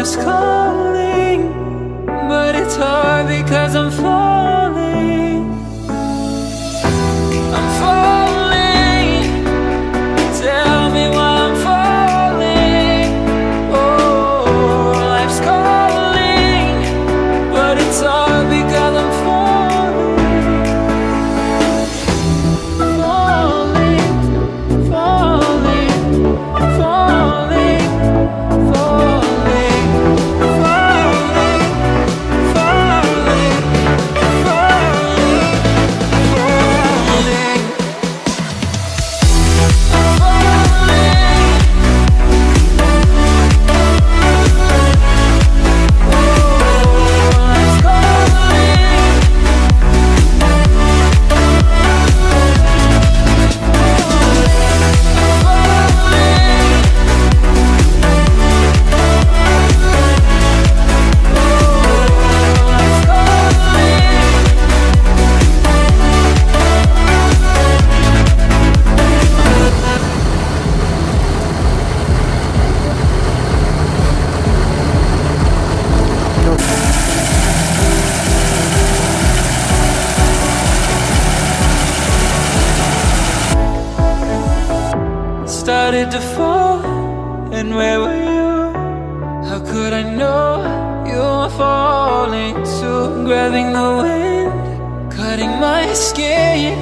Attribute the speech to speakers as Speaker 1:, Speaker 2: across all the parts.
Speaker 1: life's calling, but it's hard because I'm falling. I'm falling. Tell me why I'm falling. Oh, life's calling, but it's hard because I'm falling. Falling, falling, falling, falling, falling, falling, falling, started to fall, and where were you? How could I know you were falling too? Grabbing the wind, cutting my skin,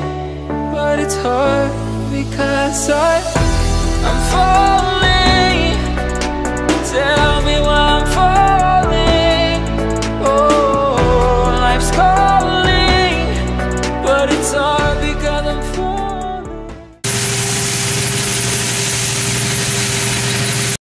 Speaker 1: but it's hard because I'm falling.